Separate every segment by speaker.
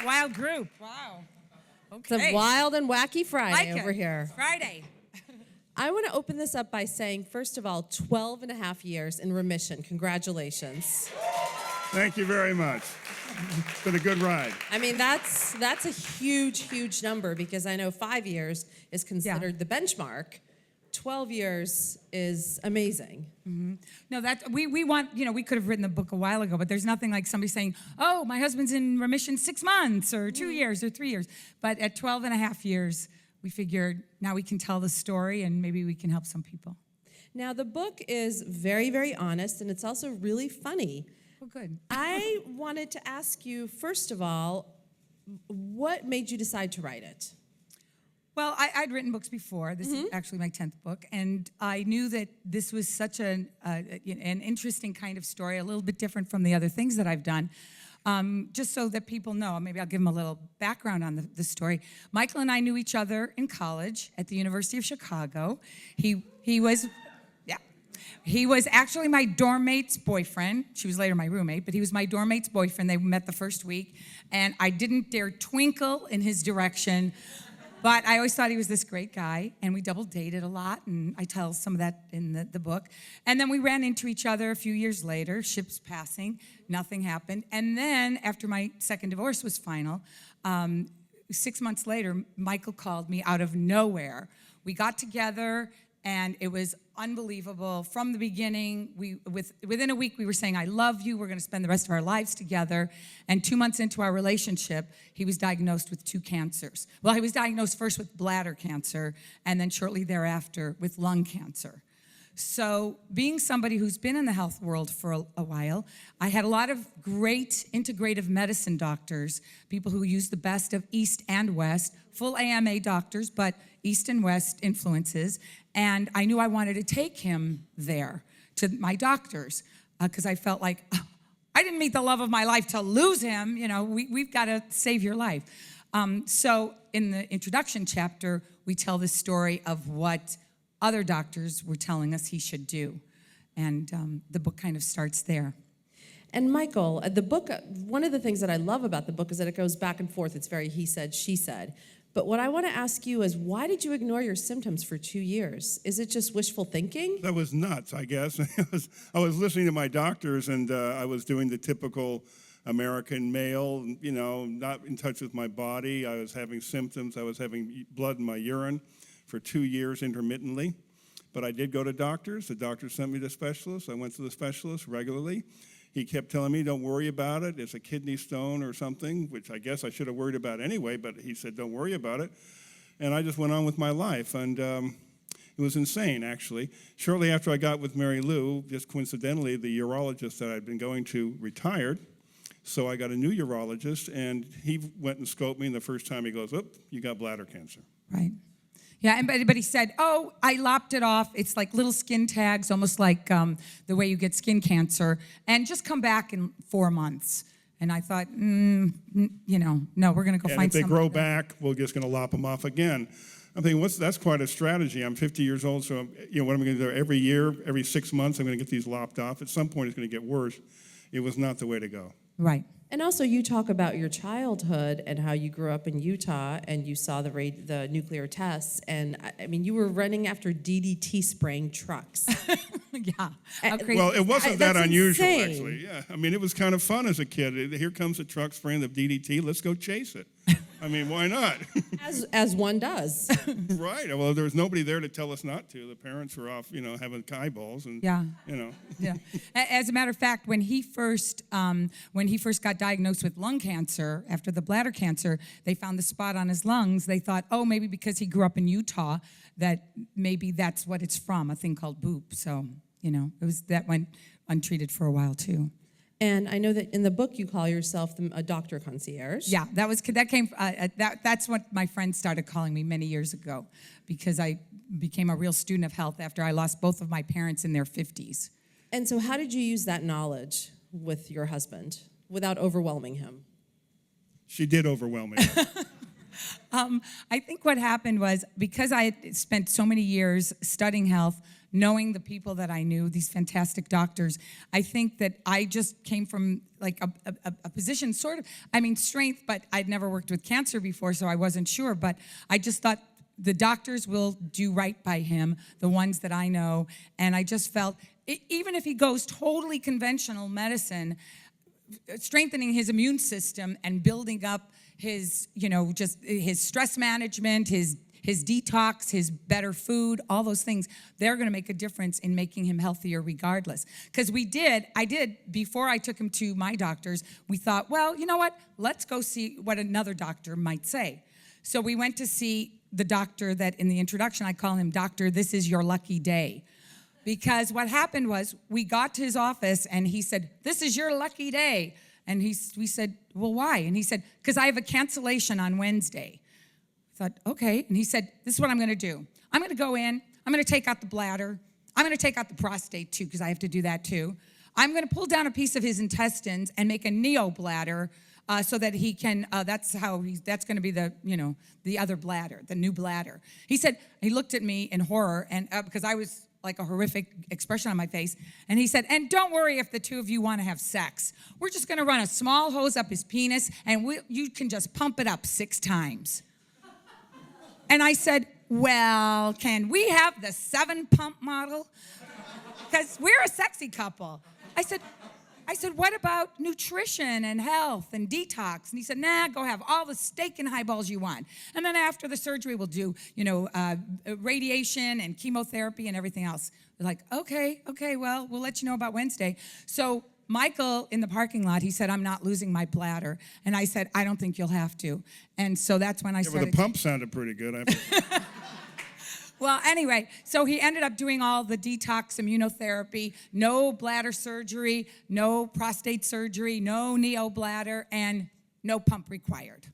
Speaker 1: wild group. Wow. Okay.
Speaker 2: It's a wild and wacky Friday
Speaker 1: Like
Speaker 2: over
Speaker 1: it.
Speaker 2: here.
Speaker 1: Friday.
Speaker 2: I want to open this up by saying, first of all, 12 and a half years in remission. Congratulations.
Speaker 3: Thank you very much. It's been a good ride.
Speaker 2: I mean, that's a huge, huge number because I know 5 years is considered the benchmark. 12 years is amazing.
Speaker 1: Mm-hmm. No, we want, we could have written the book a while ago, but there's nothing like somebody saying, oh, my husband's in remission 6 months or 2 years or 3 years. But at 12 and a half years, we figured now we can tell the story and maybe we can help some people.
Speaker 2: Now, the book is very, very honest, and it's also really funny.
Speaker 1: Oh, good.
Speaker 2: I wanted to ask you, first of all, what made you decide to write it?
Speaker 1: Well, I'd written books before. This is actually my 10th book, and I knew that this was such an interesting kind of story, a little bit different from the other things that I've done. Just so that people know, maybe I'll give them a little background on the story. Michael and I knew each other in college at the University of Chicago. He was actually my dorm mate's boyfriend. She was later my roommate, but he was my dorm mate's boyfriend. They met the first week, and I didn't dare twinkle in his direction. But I always thought he was this great guy, and we double dated a lot, and I tell some of that in the book. And then we ran into each other a few years later, ships passing, nothing happened. And then after my second divorce was final, 6 months later, Michael called me out of nowhere. We got together, and it was unbelievable. From the beginning, within a week, we were saying, I love you, we're gonna spend the rest of our lives together. And 2 months into our relationship, he was diagnosed with 2 cancers. Well, he was diagnosed first with bladder cancer, and then shortly thereafter with lung cancer. So being somebody who's been in the health world for a while, I had a lot of great integrative medicine doctors, people who use the best of East and West, full AMA doctors, but East and West influences. And I knew I wanted to take him there to my doctors because I felt like, I didn't meet the love of my life to lose him. We've got to save your life. So in the introduction chapter, we tell the story of what other doctors were telling us he should do. And the book kind of starts there.
Speaker 2: And Michael, the book, one of the things that I love about the book is that it goes back and forth. It's very he said, she said. But what I want to ask you is, why did you ignore your symptoms for 2 years? Is it just wishful thinking?
Speaker 3: That was nuts, I guess. I was listening to my doctors, and I was doing the typical American male, not in touch with my body. I was having symptoms. I was having blood in my urine for 2 years intermittently. But I did go to doctors. The doctor sent me to specialists. I went to the specialist regularly. He kept telling me, don't worry about it. It's a kidney stone or something, which I guess I should have worried about anyway, but he said, don't worry about it. And I just went on with my life. And it was insane, actually. Shortly after I got with Marilu, just coincidentally, the urologist that I'd been going to retired. So I got a new urologist, and he went and scoped me, and the first time he goes, oh, you got bladder cancer.
Speaker 1: Right. Yeah, but he said, oh, I lopped it off. It's like little skin tags, almost like the way you get skin cancer, and just come back in 4 months. And I thought, no, we're going to go find something.
Speaker 3: And if they grow back, we're just going to lop them off again. I'm thinking, that's quite a strategy. I'm 50 years old, so what am I going to do? Every year, every 6 months, I'm going to get these lopped off. At some point, it's going to get worse. It was not the way to go.
Speaker 1: Right.
Speaker 2: And also, you talk about your childhood and how you grew up in Utah and you saw the nuclear tests. And I mean, you were running after DDT spraying trucks.
Speaker 1: Yeah.
Speaker 3: Well, it wasn't that unusual,
Speaker 2: insane.
Speaker 3: actually. Yeah. I mean, it was kind of fun as a kid. Here comes a truck spraying the DDT. Let's go chase it. I mean, why not?
Speaker 2: As one does.
Speaker 3: Right. Well, there was nobody there to tell us not to. The parents were off, having eyeballs, and
Speaker 1: Yeah.
Speaker 3: Yeah.
Speaker 1: As a matter of fact, when he first got diagnosed with lung cancer after the bladder cancer, they found the spot on his lungs. They thought, oh, maybe because he grew up in Utah, that maybe that's what it's from, a thing called BOOP. So, that went untreated for a while too.
Speaker 2: And I know that in the book you call yourself a doctor concierge.
Speaker 1: Yeah, that's what my friends started calling me many years ago, because I became a real student of health after I lost both of my parents in their 50s.
Speaker 2: And so how did you use that knowledge with your husband without overwhelming him?
Speaker 3: She did overwhelm me.
Speaker 1: I think what happened was, because I had spent so many years studying health, knowing the people that I knew, these fantastic doctors. I think that I just came from like a position strength, but I'd never worked with cancer before, so I wasn't sure. But I just thought the doctors will do right by him, the ones that I know. And I just felt, even if he goes totally conventional medicine, strengthening his immune system and building up his, just his stress management, his detox, his better food, all those things, they're going to make a difference in making him healthier regardless. Because before I took him to my doctors, we thought, well, you know what? Let's go see what another doctor might say. So we went to see the doctor that in the introduction, I call him Doctor, this is your lucky day. Because what happened was we got to his office and he said, this is your lucky day. And we said, well, why? And he said, because I have a cancellation on Wednesday. I thought, okay. And he said, this is what I'm going to do. I'm going to go in. I'm going to take out the bladder. I'm going to take out the prostate, too, because I have to do that, too. I'm going to pull down a piece of his intestines and make a neobladder so that he can, that's going to be the other bladder, the new bladder. He said, he looked at me in horror, and because I was like a horrific expression on my face. And he said, and don't worry if the two of you want to have sex. We're just going to run a small hose up his penis, and you can just pump it up 6 times. And I said, well, can we have the 7-pump model? Because we're a sexy couple. I said, what about nutrition and health and detox? And he said, nah, go have all the steak and highballs you want. And then after the surgery, we'll do, radiation and chemotherapy and everything else. We're like, okay, well, we'll let you know about Wednesday. So Michael, in the parking lot, he said, I'm not losing my bladder. And I said, I don't think you'll have to. And so that's when I started.
Speaker 3: Well, the pump sounded pretty good.
Speaker 1: Well, anyway, so he ended up doing all the detox immunotherapy, no bladder surgery, no prostate surgery, no neobladder, and no pump required.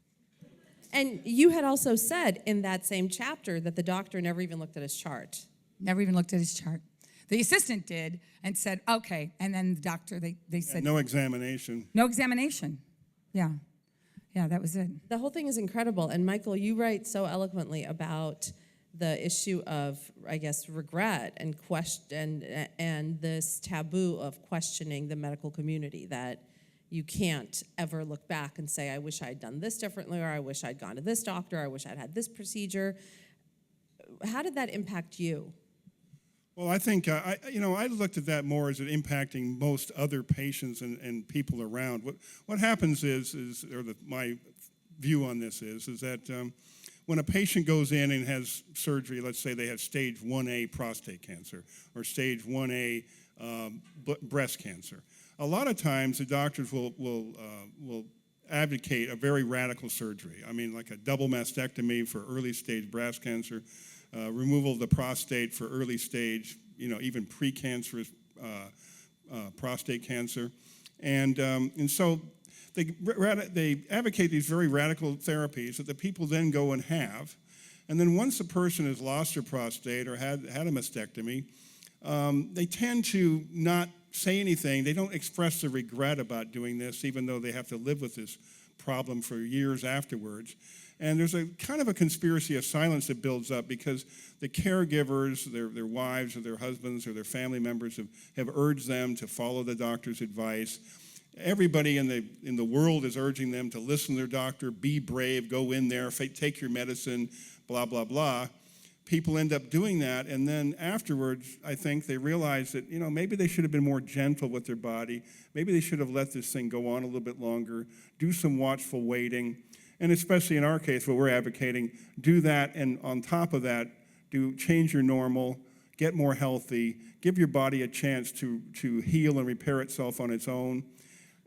Speaker 2: And you had also said in that same chapter that the doctor never even looked at his chart.
Speaker 1: Never even looked at his chart. The assistant did and said, okay. And then the doctor, they said.
Speaker 3: No examination.
Speaker 1: No examination. Yeah, that was it.
Speaker 2: The whole thing is incredible. And Michael, you write so eloquently about the issue of, I guess, regret and and this taboo of questioning the medical community, that you can't ever look back and say, I wish I'd done this differently, or I wish I'd gone to this doctor, or I wish I'd had this procedure. How did that impact you?
Speaker 3: Well, I think, I looked at that more as it impacting most other patients and people around. What happens my view on this is that when a patient goes in and has surgery, let's say they have stage 1A prostate cancer or stage 1A breast cancer, a lot of times the doctors will advocate a very radical surgery. I mean, like a double mastectomy for early stage breast cancer, removal of the prostate for early stage, even precancerous prostate cancer. And so they advocate these very radical therapies that the people then go and have. And then once a person has lost their prostate or had a mastectomy, they tend to not say anything. They don't express the regret about doing this, even though they have to live with this problem for years afterwards. And there's a kind of a conspiracy of silence that builds up because the caregivers, their wives or their husbands or their family members have urged them to follow the doctor's advice. Everybody in the world is urging them to listen to their doctor, be brave, go in there, take your medicine, blah, blah, blah. People end up doing that, and then afterwards, I think they realize that, maybe they should have been more gentle with their body. Maybe they should have let this thing go on a little bit longer, do some watchful waiting, and especially in our case, what we're advocating, do that, and on top of that, change your normal, get more healthy, give your body a chance to heal and repair itself on its own.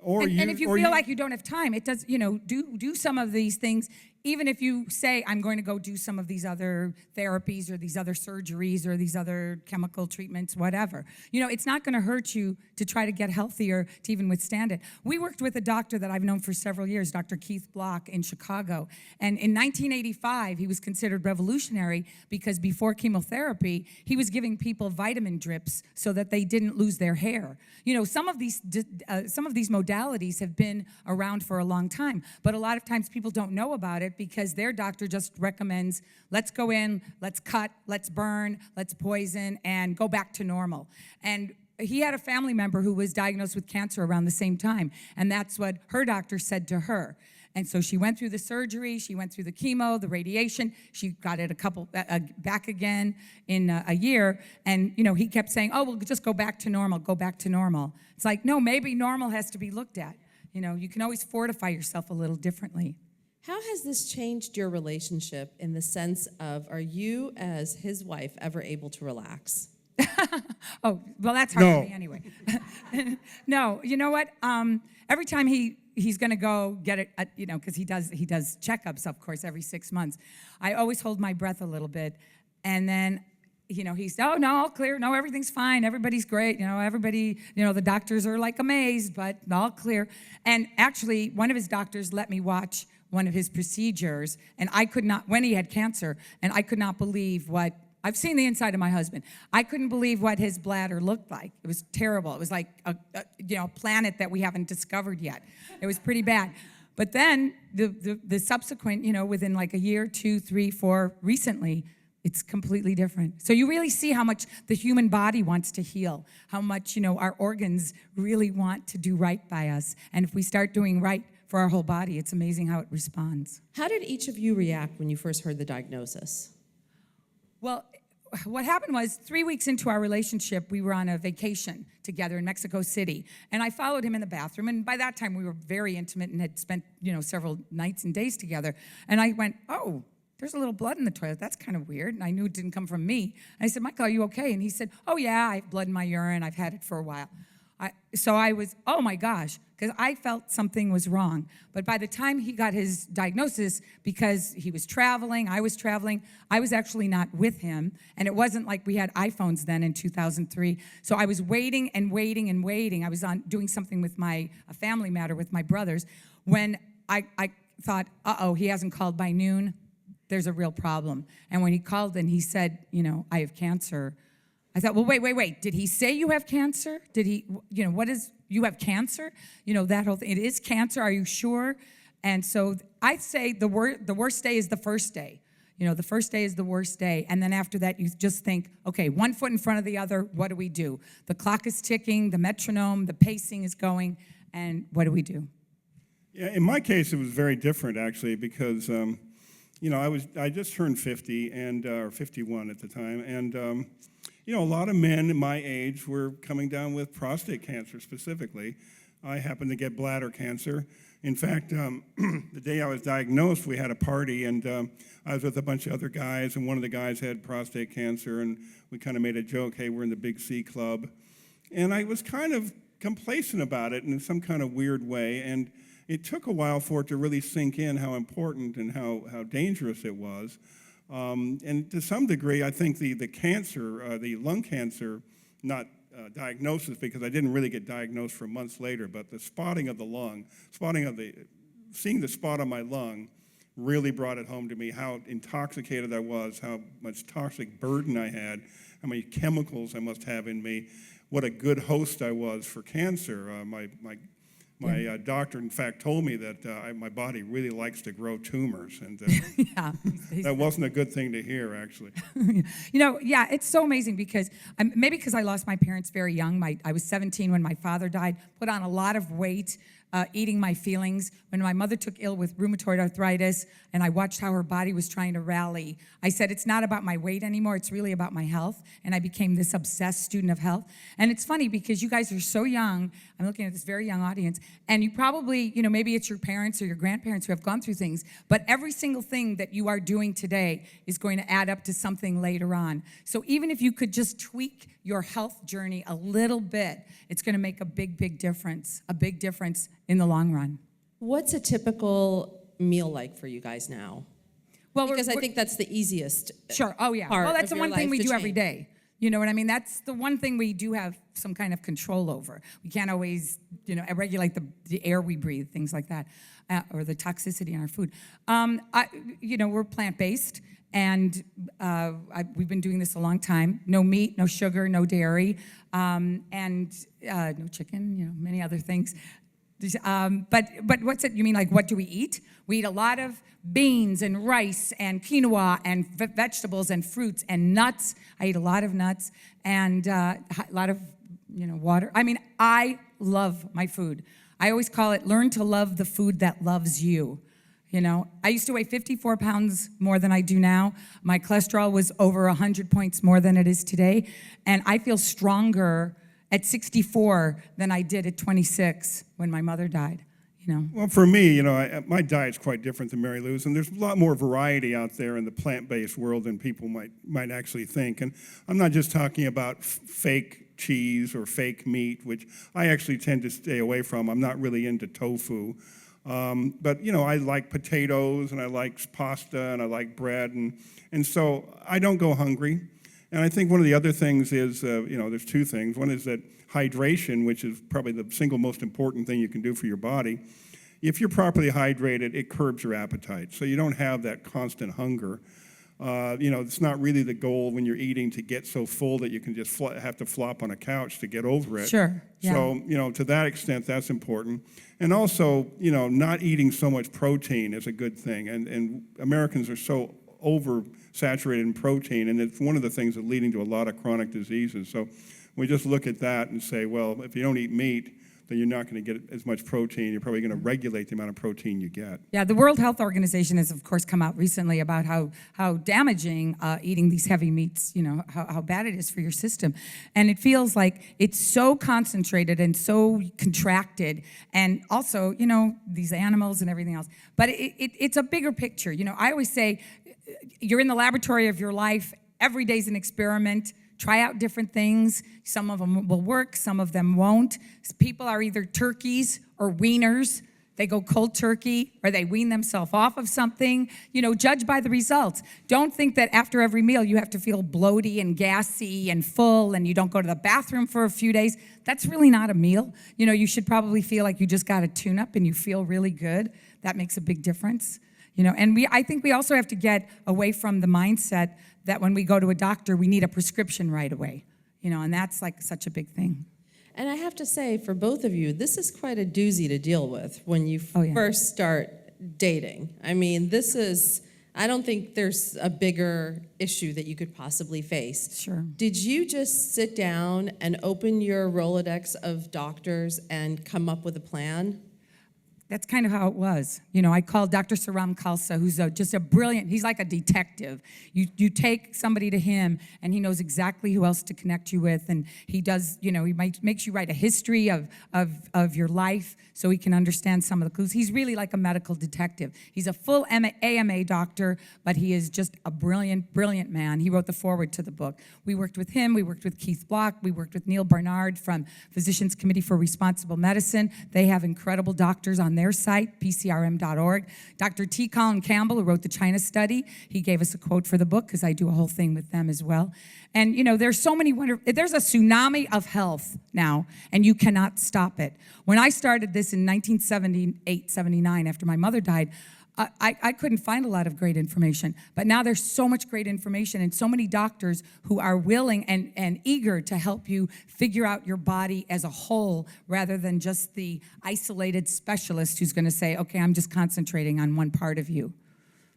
Speaker 1: And if you feel like you don't have time, it does, do some of these things. Even if you say, I'm going to go do some of these other therapies or these other surgeries or these other chemical treatments, whatever. It's not going to hurt you to try to get healthier to even withstand it. We worked with a doctor that I've known for several years, Dr. Keith Block in Chicago. And in 1985, he was considered revolutionary because before chemotherapy, he was giving people vitamin drips so that they didn't lose their hair. Some of these modalities have been around for a long time, but a lot of times people don't know about it it because their doctor just recommends, let's go in, let's cut, let's burn, let's poison, and go back to normal. And he had a family member who was diagnosed with cancer around the same time, and that's what her doctor said to her. And so she went through the surgery, she went through the chemo, the radiation, she got it back again in a year, and he kept saying, oh, well, just go back to normal, go back to normal. It's like, no, maybe normal has to be looked at. You can always fortify yourself a little differently.
Speaker 2: How has this changed your relationship in the sense of, are you as his wife ever able to relax?
Speaker 1: Oh, well, that's hard
Speaker 3: No.
Speaker 1: for me anyway. No, you know what? Every time he's going to go get it, because he does checkups, of course, every 6 months. I always hold my breath a little bit, and then, he's, oh, no, all clear. No, everything's fine. Everybody's great. Everybody, the doctors are like amazed, but all clear. And actually, one of his doctors let me watch one of his procedures, and I could not, when he had cancer, and I could not believe what, I've seen the inside of my husband. I couldn't believe what his bladder looked like. It was terrible. It was like a planet that we haven't discovered yet. It was pretty bad. But then the subsequent, within like a year, 2, 3, 4, recently, it's completely different. So you really see how much the human body wants to heal, how much, our organs really want to do right by us. And if we start doing right for our whole body, it's amazing how it responds.
Speaker 2: How did each of you react when you first heard the diagnosis?
Speaker 1: Well, what happened was 3 weeks into our relationship, we were on a vacation together in Mexico City. And I followed him in the bathroom. And by that time, we were very intimate and had spent, several nights and days together. And I went, oh, there's a little blood in the toilet. That's kind of weird. And I knew it didn't come from me. And I said, Michael, are you okay? And he said, oh, yeah, I have blood in my urine. I've had it for a while. So I was, oh my gosh, because I felt something was wrong. But by the time he got his diagnosis, because he was traveling, I was actually not with him. And it wasn't like we had iPhones then in 2003. So I was waiting and waiting and waiting. I was doing something with a family matter with my brothers, when I thought, uh-oh, he hasn't called by noon. There's a real problem. And when he called and he said, I have cancer, I thought, well, wait. Did he say you have cancer? Did he, what is, you have cancer? That whole thing. It is cancer, are you sure? And so I say the worst day is the first day. The first day is the worst day. And then after that, you just think, okay, one foot in front of the other, what do we do? The clock is ticking, the metronome, the pacing is going, and what do we do?
Speaker 3: Yeah, in my case, it was very different, actually, because, I just turned 50, or 51 at the time, and, a lot of men my age were coming down with prostate cancer specifically. I happened to get bladder cancer. In fact, the day I was diagnosed, we had a party, and I was with a bunch of other guys, and one of the guys had prostate cancer, and we kind of made a joke, hey, we're in the Big C Club. And I was kind of complacent about it in some kind of weird way, and it took a while for it to really sink in how important and how dangerous it was. And to some degree, I think the cancer, the lung cancer, not diagnosis, because I didn't really get diagnosed for months later, but the spotting of the lung, seeing the spot on my lung really brought it home to me how intoxicated I was, how much toxic burden I had, how many chemicals I must have in me, what a good host I was for cancer. My doctor, in fact, told me that my body really likes to grow tumors, and
Speaker 1: Yeah.
Speaker 3: that wasn't a good thing to hear, actually.
Speaker 1: Yeah, it's so amazing because maybe because I lost my parents very young. I was 17 when my father died, put on a lot of weight, eating my feelings. When my mother took ill with rheumatoid arthritis and I watched how her body was trying to rally, I said, it's not about my weight anymore, it's really about my health. And I became this obsessed student of health. And it's funny because you guys are so young. I'm looking at this very young audience, and you probably, maybe it's your parents or your grandparents who have gone through things, but every single thing that you are doing today is going to add up to something later on. So even if you could just tweak your health journey a little bit, it's going to make a big difference in the long run.
Speaker 2: What's a typical meal like for you guys now?
Speaker 1: Well,
Speaker 2: Because I think that's the easiest.
Speaker 1: Sure. Oh, yeah.
Speaker 2: part
Speaker 1: Well, that's
Speaker 2: of
Speaker 1: the
Speaker 2: your
Speaker 1: one thing
Speaker 2: life
Speaker 1: we
Speaker 2: to
Speaker 1: do every
Speaker 2: change.
Speaker 1: day. You know what I mean? That's the one thing we do have some kind of control over. We can't always, regulate the air we breathe, things like that, or the toxicity in our food. We're plant-based, and we've been doing this a long time. No meat, no sugar, no dairy, and no chicken, many other things. But what's it? You mean like what do we eat? We eat a lot of beans and rice and quinoa and vegetables and fruits and nuts. I eat a lot of nuts and a lot of water. I mean, I love my food. I always call it learn to love the food that loves you. I used to weigh 54 pounds more than I do now. My cholesterol was over 100 points more than it is today. And I feel stronger at 64 than I did at 26 when my mother died.
Speaker 3: Well, for me, my diet's quite different than Marilu's, and there's a lot more variety out there in the plant-based world than people might actually think. And I'm not just talking about fake cheese or fake meat, which I actually tend to stay away from. I'm not really into tofu. But, I like potatoes, and I like pasta, and I like bread, and so I don't go hungry. And I think one of the other things is, there's two things. One is that hydration, which is probably the single most important thing you can do for your body. If you're properly hydrated, it curbs your appetite, so you don't have that constant hunger. It's not really the goal when you're eating to get so full that you can just have to flop on a couch to get over it.
Speaker 1: Sure. Yeah.
Speaker 3: So, to that extent, that's important. And also, not eating so much protein is a good thing. And Americans are so oversaturated in protein, and it's one of the things that's leading to a lot of chronic diseases. So we just look at that and say, well, if you don't eat meat, then you're not going to get as much protein. You're probably going to regulate the amount of protein you get.
Speaker 1: Yeah, the World Health Organization has, of course, come out recently about how damaging eating these heavy meats, how bad it is for your system. And it feels like it's so concentrated and so contracted. And also, these animals and everything else. But it's a bigger picture. I always say you're in the laboratory of your life. Every day's an experiment. Try out different things. Some of them will work, some of them won't. People are either turkeys or wieners. They go cold turkey or they wean themselves off of something. Judge by the results. Don't think that after every meal you have to feel bloaty and gassy and full and you don't go to the bathroom for a few days. That's really not a meal. You should probably feel like you just got a tune-up and you feel really good. That makes a big difference. And I think we also have to get away from the mindset that when we go to a doctor, we need a prescription right away, and that's like such a big thing.
Speaker 2: And I have to say, for both of you, this is quite a doozy to deal with when you
Speaker 1: Oh, yeah.
Speaker 2: first start dating. I mean, I don't think there's a bigger issue that you could possibly face.
Speaker 1: Sure.
Speaker 2: Did you just sit down and open your Rolodex of doctors and come up with a plan?
Speaker 1: That's kind of how it was. I called Dr. Saram Khalsa, who's just a brilliant, he's like a detective. You take somebody to him, and he knows exactly who else to connect you with, and he does, he makes you write a history of your life so he can understand some of the clues. He's really like a medical detective. He's a full AMA doctor, but he is just a brilliant, brilliant man. He wrote the foreword to the book. We worked with him. We worked with Keith Block. We worked with Neil Barnard from Physicians Committee for Responsible Medicine. They have incredible doctors on their site, pcrm.org. Dr. T. Colin Campbell, who wrote the China study, he gave us a quote for the book because I do a whole thing with them as well. And, there's so many there's a tsunami of health now, and you cannot stop it. When I started this in 1978, 79, after my mother died, I couldn't find a lot of great information. But now there's so much great information and so many doctors who are willing and eager to help you figure out your body as a whole rather than just the isolated specialist who's going to say, okay, I'm just concentrating on one part of you.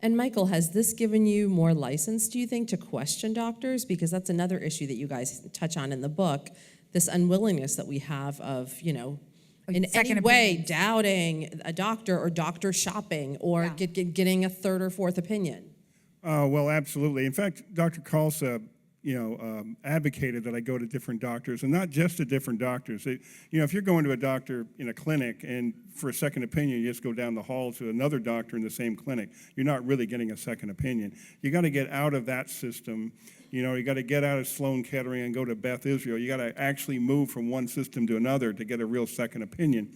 Speaker 2: And Michael, has this given you more license, do you think, to question doctors? Because that's another issue that you guys touch on in the book, this unwillingness that we have of, in any way doubting a doctor or doctor shopping or getting a third or fourth opinion.
Speaker 3: Well, absolutely. In fact, Dr. Khalsa, advocated that I go to different doctors, and not just to different doctors. If you're going to a doctor in a clinic and for a second opinion, you just go down the hall to another doctor in the same clinic, you're not really getting a second opinion. You got to get out of that system. You got to get out of Sloan Kettering and go to Beth Israel. You got to actually move from one system to another to get a real second opinion.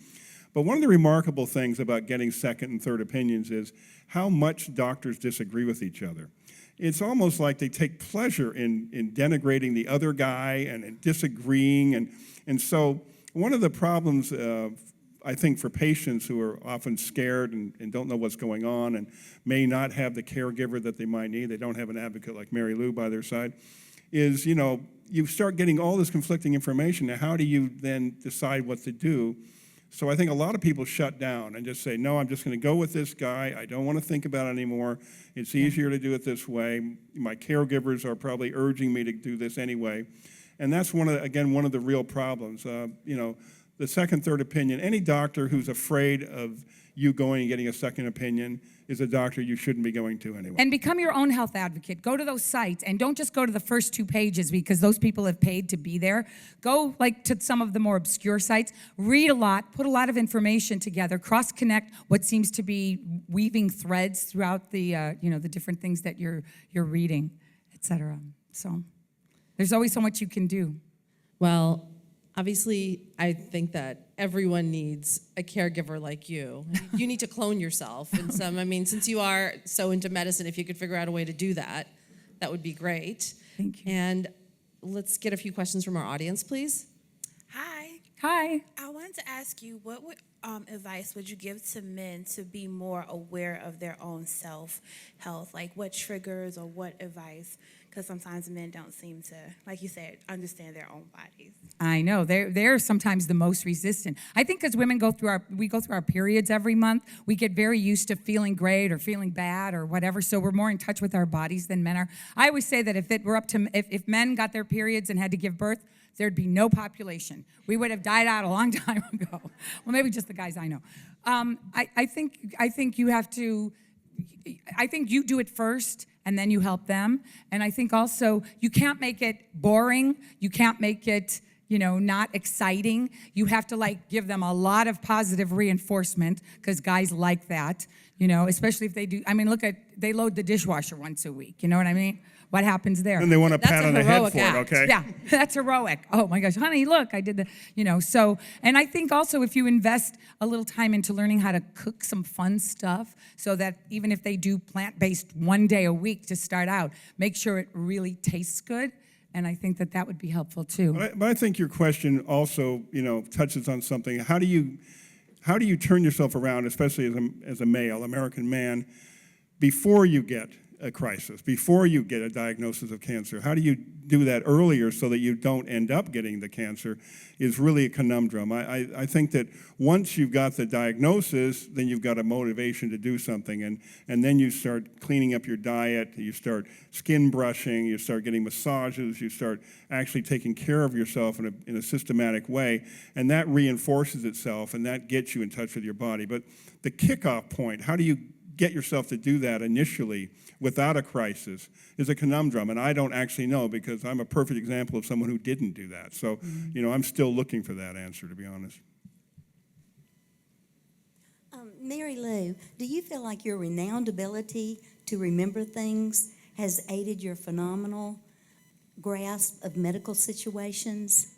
Speaker 3: But one of the remarkable things about getting second and third opinions is how much doctors disagree with each other. It's almost like they take pleasure in denigrating the other guy and in disagreeing. And so one of the problems, I think, for patients who are often scared and don't know what's going on and may not have the caregiver that they might need, they don't have an advocate like Marilu by their side, is, you start getting all this conflicting information. Now, how do you then decide what to do? So I think a lot of people shut down and just say, no, I'm just going to go with this guy. I don't want to think about it anymore. It's easier to do it this way. My caregivers are probably urging me to do this anyway. And that's one of the real problems. The second, third opinion, any doctor who's afraid of you going and getting a second opinion is a doctor you shouldn't be going to anyway.
Speaker 1: And become your own health advocate. Go to those sites and don't just go to the first 2 pages because those people have paid to be there. Go to some of the more obscure sites. Read a lot. Put a lot of information together. Cross-connect what seems to be weaving threads throughout the the different things that you're reading, etc. So there's always so much you can do.
Speaker 2: Well, obviously, I think that everyone needs a caregiver like you. You need to clone yourself in some, since you are so into medicine, if you could figure out a way to do that, that would be great.
Speaker 1: Thank you.
Speaker 2: And let's get a few questions from our audience, please.
Speaker 4: Hi.
Speaker 1: Hi.
Speaker 4: I wanted to ask you, what advice would you give to men to be more aware of their own self-health? Like what triggers or what advice? Because sometimes men don't seem to, like you said, understand their own bodies.
Speaker 1: I know they're sometimes the most resistant. I think as women go through our periods every month, we get very used to feeling great or feeling bad or whatever. So we're more in touch with our bodies than men are. I always say that if it were up to if men got their periods and had to give birth, there'd be no population. We would have died out a long time ago. Well, maybe just the guys I know. I think you have to. I think you do it first and then you help them. And I think also you can't make it boring. You can't make it, not exciting. You have to give them a lot of positive reinforcement because guys like that, especially if they do. They load the dishwasher once a week. You know what I mean? What happens there?
Speaker 3: And they want a
Speaker 2: That's
Speaker 3: pat
Speaker 2: a
Speaker 3: on the head
Speaker 2: heroic
Speaker 3: for
Speaker 2: act.
Speaker 3: it, okay?
Speaker 1: Yeah, that's heroic. Oh my gosh, honey, look, I did so, and I think also if you invest a little time into learning how to cook some fun stuff so that even if they do plant-based 1 day a week to start out, make sure it really tastes good. And I think that would be helpful too.
Speaker 3: But I think your question also, touches on something. How do you turn yourself around, especially as a male, American man, before you get a crisis, before you get a diagnosis of cancer? How do you do that earlier so that you don't end up getting the cancer is really a conundrum. I think that once you've got the diagnosis, then you've got a motivation to do something, and then you start cleaning up your diet, you start skin brushing, you start getting massages, you start actually taking care of yourself in a systematic way, and that reinforces itself, and that gets you in touch with your body. But the kickoff point, how do you get yourself to do that initially without a crisis, is a conundrum, and I don't actually know because I'm a perfect example of someone who didn't do that. So, I'm still looking for that answer, to be honest.
Speaker 5: Marilu, do you feel like your renowned ability to remember things has aided your phenomenal grasp of medical situations?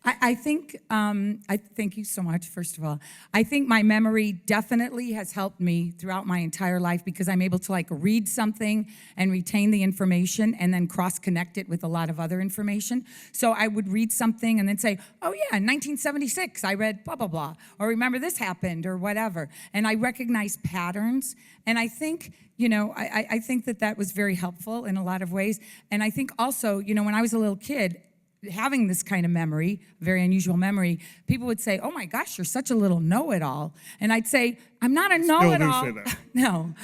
Speaker 1: I think, thank you so much, first of all. I think my memory definitely has helped me throughout my entire life because I'm able to read something and retain the information and then cross-connect it with a lot of other information. So I would read something and then say, oh yeah, in 1976, I read blah, blah, blah, or remember this happened or whatever. And I recognize patterns. And I think, I think that was very helpful in a lot of ways. And I think also, when I was a little kid, having this kind of memory, very unusual memory, people would say, oh my gosh, you're such a little know-it-all. And I'd say, I'm not a know-it-all.
Speaker 3: Still do say that.
Speaker 1: No.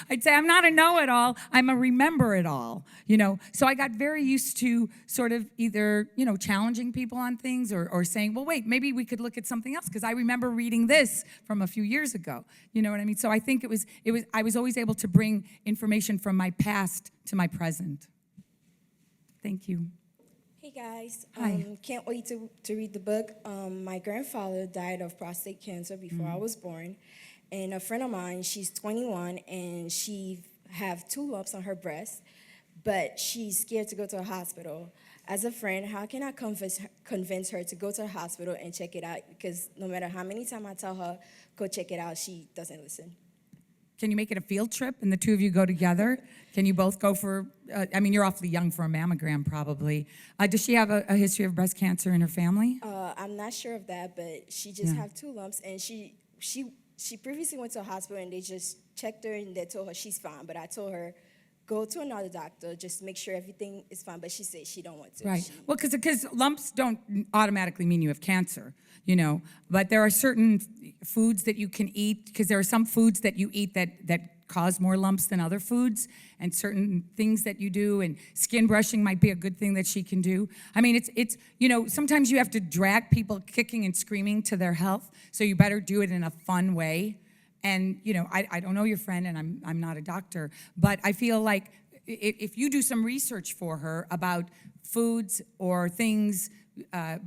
Speaker 1: I'd say, I'm not a know-it-all, I'm a remember-it-all. So I got very used to sort of either, challenging people on things or saying, well, wait, maybe we could look at something else because I remember reading this from a few years ago. You know what I mean? So I think I was always able to bring information from my past to my present. Thank you.
Speaker 6: Hey guys,
Speaker 1: Hi.
Speaker 6: Can't wait to read the book. My grandfather died of prostate cancer before I was born, and a friend of mine, she's 21, and she have 2 lumps on her breast, but she's scared to go to a hospital. As a friend, how can I convince her to go to a hospital and check it out? Because no matter how many times I tell her, go check it out, she doesn't listen.
Speaker 1: Can you make it a field trip and the two of you go together? Can you both go for, you're awfully young for a mammogram probably. Does she have a history of breast cancer in her family?
Speaker 6: I'm not sure of that, but she just have 2 lumps, and she previously went to a hospital and they just checked her and they told her she's fine. But I told her, go to another doctor, just make sure everything is fine. But she said she don't want to.
Speaker 1: Right.
Speaker 6: She-
Speaker 1: Well, because lumps don't automatically mean you have cancer, you know. But there are certain foods that you can eat, because there are some foods that you eat that cause more lumps than other foods, and certain things that you do, and skin brushing might be a good thing that she can do. I mean, it's you know, sometimes you have to drag people kicking and screaming to their health, so you better do it in a fun way. And, you know, I don't know your friend, and I'm not a doctor, but I feel like if you do some research for her about foods or things,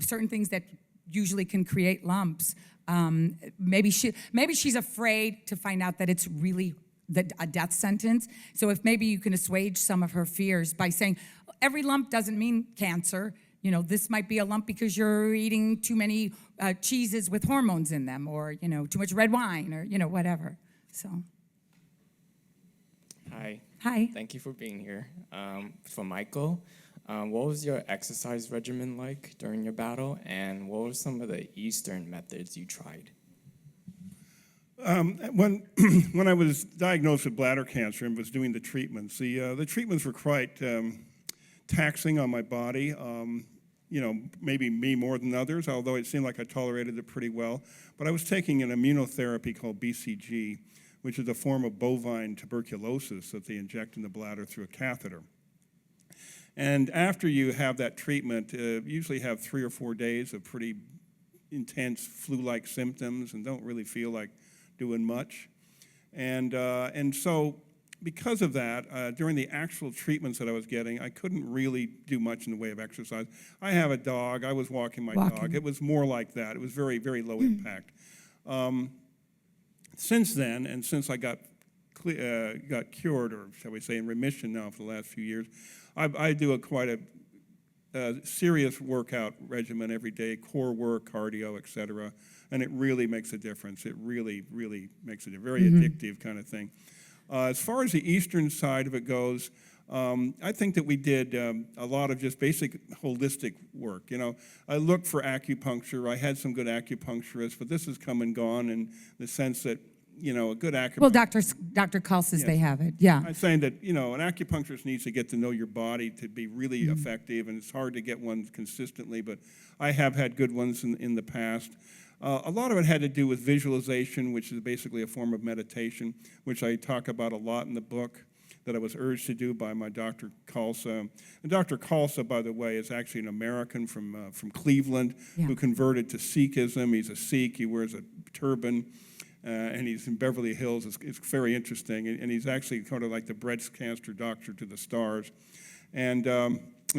Speaker 1: certain things that usually can create lumps, maybe she's afraid to find out that it's really a death sentence. So if maybe you can assuage some of her fears by saying, every lump doesn't mean cancer. You know, this might be a lump because you're eating too many cheeses with hormones in them, or, you know, too much red wine, or, you know, whatever. So.
Speaker 7: Hi.
Speaker 1: Hi.
Speaker 7: Thank you for being here. For Michael, what was your exercise regimen like during your battle, and what were some of the Eastern methods you tried?
Speaker 3: When I was diagnosed with bladder cancer and was doing the treatments were quite taxing on my body. You know, maybe me more than others, although it seemed like I tolerated it pretty well. But I was taking an immunotherapy called BCG, which is a form of bovine tuberculosis that they inject in the bladder through a catheter. And after you have that treatment, you usually have 3 or 4 days of pretty intense flu-like symptoms and don't really feel like doing much. And so because of that, during the actual treatments that I was getting, I couldn't really do much in the way of exercise. I have a dog. I was walking my dog. It was more like that. It was very, very low impact. Since then, and since I got cured, or shall we say in remission now for the last few years, I do quite a serious workout regimen every day, core work, cardio, et cetera, and it really makes a difference. It really, really makes it a very addictive kind of thing. As far as the Eastern side of it goes, I think that we did a lot of just basic holistic work. You know, I looked for acupuncture. I had some good acupuncturists, but this has come and gone in the sense that, you know, a good acupuncturist.
Speaker 1: Well, Dr. Cull says they have it, yeah.
Speaker 3: I'm saying that, you know, an acupuncturist needs to get to know your body to be really effective, and it's hard to get one consistently, but I have had good ones in the past. A lot of it had to do with visualization, which is basically a form of meditation, which I talk about a lot in the book, that I was urged to do by my Dr. Khalsa. And Dr. Khalsa, by the way, is actually an American from Cleveland who converted to Sikhism. He's a Sikh. He wears a turban. And he's in Beverly Hills. It's very interesting. And he's actually kind of like the breast cancer doctor to the stars. And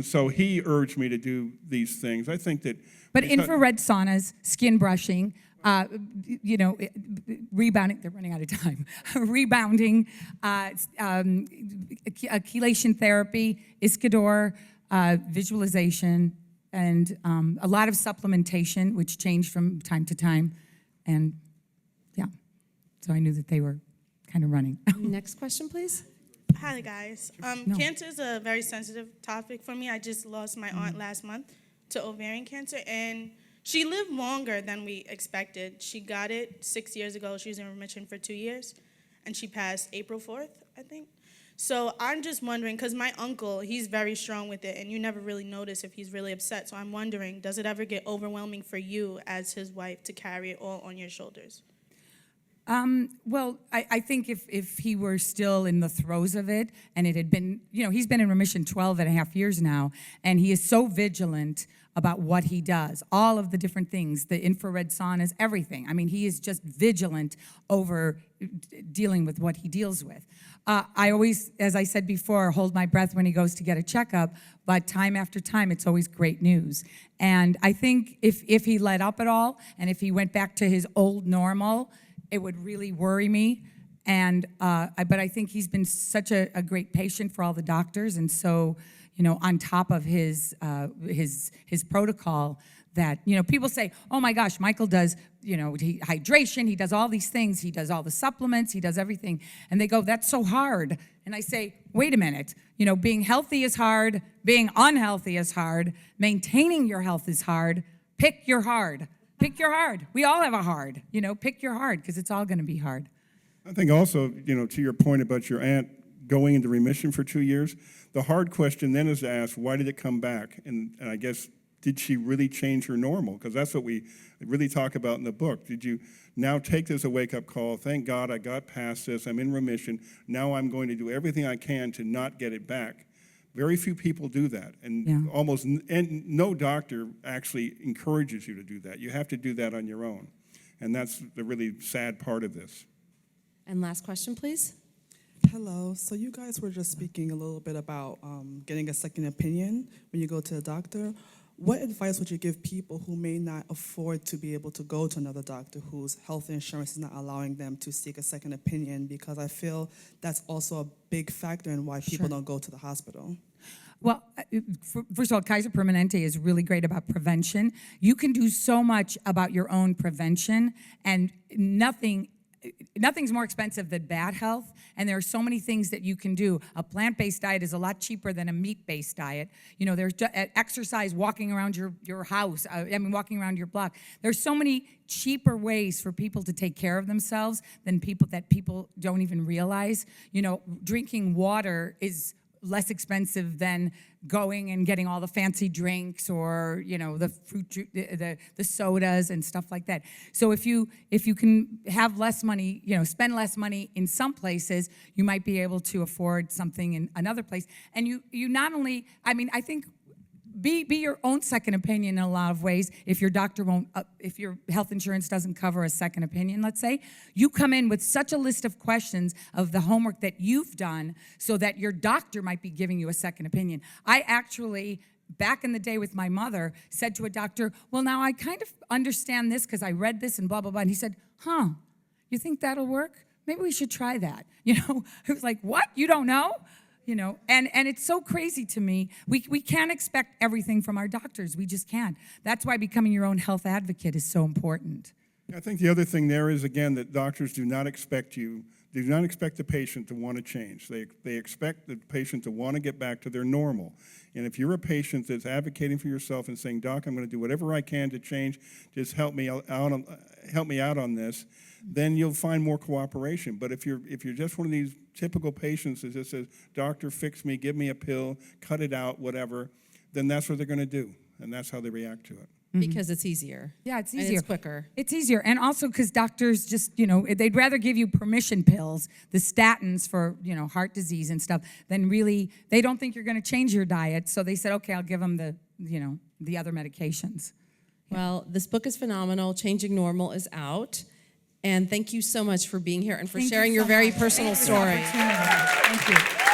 Speaker 3: so he urged me to do these things. I think that...
Speaker 1: But infrared saunas, skin brushing, you know, rebounding, they're running out of time, rebounding, chelation therapy, Iscador, visualization, and a lot of supplementation, which changed from time to time. And yeah, so I knew that they were kind of running.
Speaker 2: Next question, please.
Speaker 8: Hi, guys. Cancer is a very sensitive topic for me. I just lost my aunt last month to ovarian cancer, and she lived longer than we expected. She got it 6 years ago. She was in remission for 2 years, and she passed April 4th, I think. So I'm just wondering, because my uncle, he's very strong with it, and you never really notice if he's really upset. So I'm wondering, does it ever get overwhelming for you as his wife to carry it all on your shoulders?
Speaker 1: Well, I think if he were still in the throes of it, and it had been, you know, he's been in remission 12 and a half years now, and he is so vigilant about what he does, all of the different things, the infrared saunas, everything. I mean, he is just vigilant over dealing with what he deals with. I always, as I said before, hold my breath when he goes to get a checkup, but time after time, it's always great news. And I think if he let up at all, and if he went back to his old normal, it would really worry me. And but I think he's been such a great patient for all the doctors, and so, you know, on top of his protocol, that, you know, people say, oh my gosh, Michael does, you know, hydration, he does all these things, he does all the supplements, he does everything, and they go, that's so hard. And I say, wait a minute, you know, being healthy is hard, being unhealthy is hard, maintaining your health is hard. Pick your hard. Pick your hard. We all have a hard, you know, pick your hard, because it's all going to be hard.
Speaker 3: I think also, you know, to your point about your aunt going into remission for 2 years. The hard question then is to ask, why did it come back? And I guess, did she really change her normal? Because that's what we really talk about in the book. Did you now take this as a wake-up call? Thank God I got past this. I'm in remission. Now I'm going to do everything I can to not get it back. Very few people do that, and and no doctor actually encourages you to do that. You have to do that on your own, and that's the really sad part of this.
Speaker 2: And last question, please.
Speaker 9: Hello. So you guys were just speaking a little bit about getting a second opinion when you go to a doctor. What advice would you give people who may not afford to be able to go to another doctor, whose health insurance is not allowing them to seek a second opinion? Because I feel that's also a big factor in why people don't go to the hospital.
Speaker 1: Well, first of all, Kaiser Permanente is really great about prevention. You can do so much about your own prevention, and nothing's more expensive than bad health, and there are so many things that you can do. A plant-based diet is a lot cheaper than a meat-based diet. You know, there's exercise, walking around your house, walking around your block. There's so many cheaper ways for people to take care of themselves than people don't even realize. You know, drinking water is less expensive than going and getting all the fancy drinks or, you know, the fruit the sodas and stuff like that. So if you can have less money, you know, spend less money in some places, you might be able to afford something in another place. And you not only, I think be your own second opinion in a lot of ways. If your doctor won't, if your health insurance doesn't cover a second opinion, let's say, you come in with such a list of questions of the homework that you've done so that your doctor might be giving you a second opinion. I actually, back in the day with my mother, said to a doctor, well, now I kind of understand this because I read this and blah, blah, blah. And he said, you think that'll work? Maybe we should try that. You know, I was like, what? You don't know? You know, and it's so crazy to me. We can't expect everything from our doctors. We just can't. That's why becoming your own health advocate is so important.
Speaker 3: I think the other thing there is, again, that doctors do not expect the patient to want to change. They expect the patient to want to get back to their normal. And if you're a patient that's advocating for yourself and saying, Doc, I'm going to do whatever I can to change, just help me out on this, then you'll find more cooperation. But if you're just one of these typical patients that just says, doctor, fix me, give me a pill, cut it out, whatever, then that's what they're going to do. And that's how they react to it.
Speaker 2: Because it's easier.
Speaker 1: Yeah, it's
Speaker 2: And
Speaker 1: easier.
Speaker 2: it's quicker.
Speaker 1: It's easier. And also because doctors just, you know, they'd rather give you permission pills, the statins for, you know, heart disease and stuff, than really, they don't think you're going to change your diet. So they said, okay, I'll give them the other medications.
Speaker 2: Well, this book is phenomenal. Changing Normal is out. And thank you so much for being here and for sharing your very personal story.
Speaker 1: Thank you.